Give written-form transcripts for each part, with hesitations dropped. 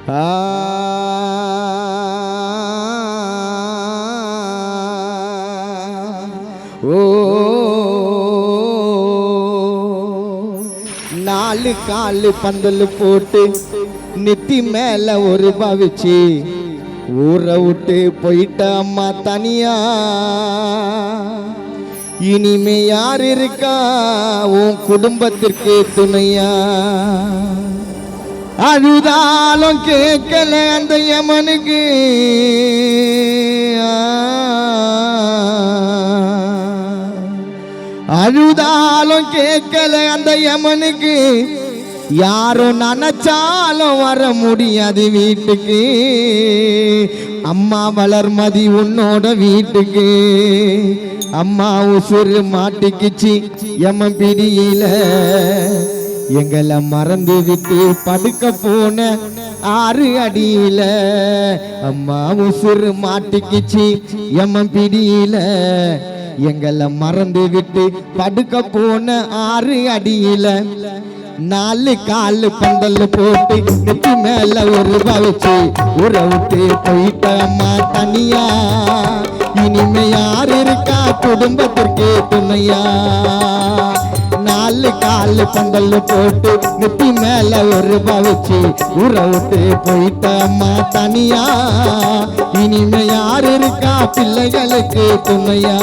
ஓ நாலு காலு பந்தல் போட்டு நெத்தி மேல ஒரு பவிச்சு ஊரை விட்டு போயிட்ட அம்மா தனியா. இனிமே யார் இருக்கா உன் குடும்பத்திற்கு துணையா? அழுதாலும் கேட்கல அந்த யமனுக்கு, அழுதாலும் கேட்கல அந்த யமனுக்கு. யாரும் நினைச்சாலும் வர முடியாது வீட்டுக்கு. அம்மா வளர்மதி உன்னோட வீட்டுக்கு. அம்மா உசுறு மாட்டிக்குச்சு யமன் பிடியில. எங்களை மறந்து விட்டு படுக்க போன 6 அடியில. அம்மா உசுறு மாட்டிக்குச்சு யமன் பிடியில. எங்களை மறந்து விட்டு படுக்க போன 6 அடியில. 4 காலு பந்தல் போட்டு நெத்தி மேல ஒரு பவிச்சு ஊரை விட்டு போயிட்ட அம்மா தனியா. இனிமே யார் இருக்கா குடும்பத்திற்கு துணையா? 4 காலு பந்தல் போட்டு நெத்தி மேல ஒரு பவிச்சு ஊரை விட்டு போயிட்ட அம்மா தனியா. இனிமே யார் இருக்கா பிள்ளைகளுக்கு துணையா?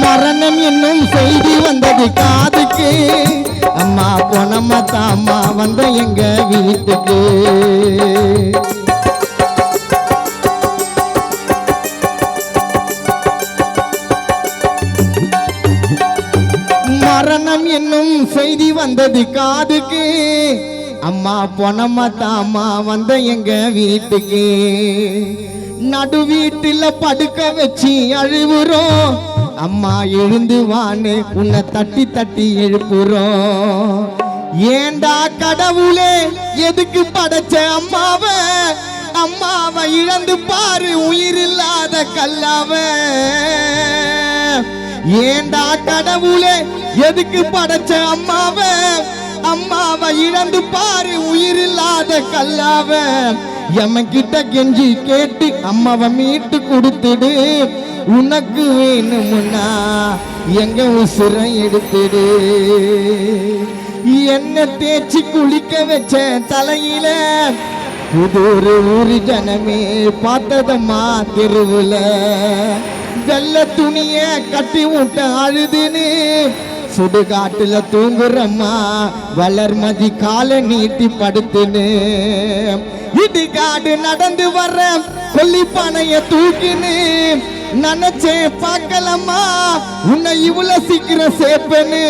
மரணம் என்னும் செய்தி வந்தது காதுக்கு. அம்மா பொனம்மா தாமா வந்த எங்க வீட்டுக்கு. மரணம் என்னும் செய்தி வந்தது காதுக்கு. அம்மா பொனம்மா தாமா வந்த எங்க வீட்டுக்கு. நடு வீட்டுல படுக்க வச்சு அழுவுறோம். அம்மா எழுந்து வான்னு உன்னை தட்டி தட்டி எழுப்புறோம். ஏண்டா கடவுளே எதுக்கு படைச்ச அம்மாவ? அம்மாவை இழந்து பாரு உயிரில்லாத கல்லாவ. ஏண்டா கடவுளே எதுக்கு படைச்ச அம்மாவ? அம்மாவை இழந்து பாரு உயிரில்லாத கல்லாவ. எமக்கிட்ட கெஞ்சி கேட்டு அம்மாவை மீட்டு கொடுத்துடு. உனக்கு வேணுமுன்னா எங்க உசுரை எடுத்துடு. என்ன தேய்ச்சி குளிக்க வச்ச தலையில புதூர் ஊரு ஜனமே பார்த்ததம்மா தெருவுல. வெள்ள துணிய கட்டி விட்ட அழுதுன்னு சுடுகாட்டுல தூங்குறம்மா வளர்மதி காலை நீட்டி படுத்துன்னு. இடிகாடு நடந்து வர்ற கொல்லிப்பானைய தூக்கின்னு நினைச்சே பார்க்கலம்மா உன்னை இவ்வளவு சீக்கிரம் சேப்பனு.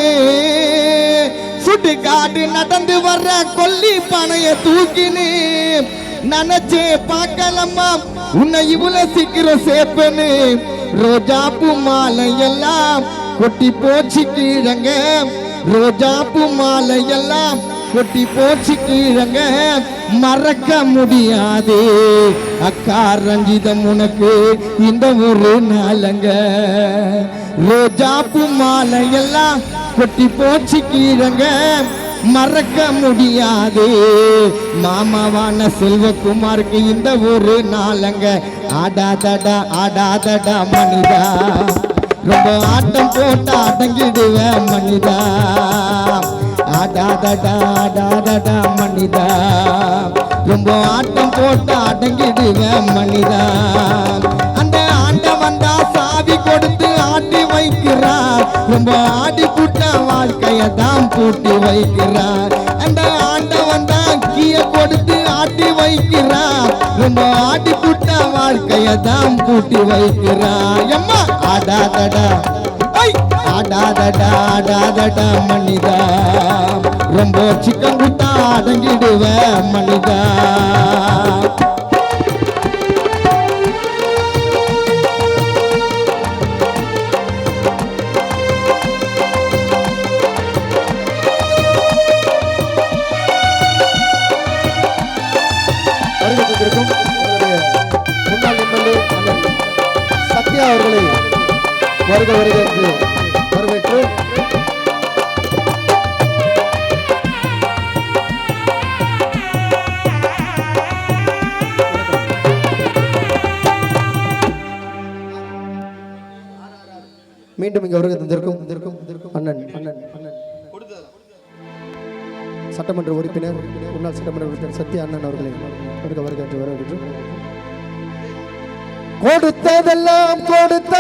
சுடுகாடு நடந்து வர்ற கொல்லிப்பானைய தூக்கின்னு நினைச்சே பார்க்கலம்மா உன்னை இவ்வளவு சீக்கிரம் சேப்பனு. ரோஜாப்பூ மாலை எல்லாம் கொட்டி போச்சு கீழங்க. ரோஜாப்பூ மாலை எல்லாம் கொட்டி போச்சு கீழங்க. மறக்க முடியாது அக்கா ரஞ்சிதம் உனக்கு இந்த ஒரு நாளங்க. ரோஜாப்பூ மாலை எல்லாம் கொட்டி போச்சு கீழங்க. மறக்க முடியாது மாமாவான செல்வகுமாருக்கு இந்த ஒரு நாளங்க. ஆடாதடா ஆடாதடா மனிதா, ரொம்ப ஆட்டம் போட்டா அடங்கிடுவ மனிதா. ஆடாதடா ஆடாதடா மனிதா, ரொம்ப ஆட்டம் போட்டா அடங்கிடுவ மனிதா. அந்த ஆண்ட வந்தா சாவி கொடுத்து ஆட்டி வைக்கிறார். ரொம்ப ஆடி புட்ட வாழ்க்கைய தான் பூட்டி வைக்கிறார். அந்த ஆண்ட வந்தா கீய கொடுத்து ஆட்டி வைக்கிறார். ரொம்ப ஆடி புட்ட வாழ்க்கைய தான் பூட்டி வைக்கிறார். எம்மா ஆடாதடா ஆடாதடா ஆடாதடா மனிதா ரொம்ப சிக்கன் குட்டா அடங்கிடுவ மனிதா முன்னாள் எம்எல்ஏ சத்யா அவர்களை வருக வருக என்று வரவேற்று மீண்டும் இங்கு வருகை தந்திருக்கும் அண்ணன் சட்டமன்ற உறுப்பினர் முன்னாள் சட்டமன்ற உறுப்பினர் சத்யா அண்ணன் அவர்களை வருக வருக என்று வரவேற்று கொடுத்ததெல்லாம் கொடுத்த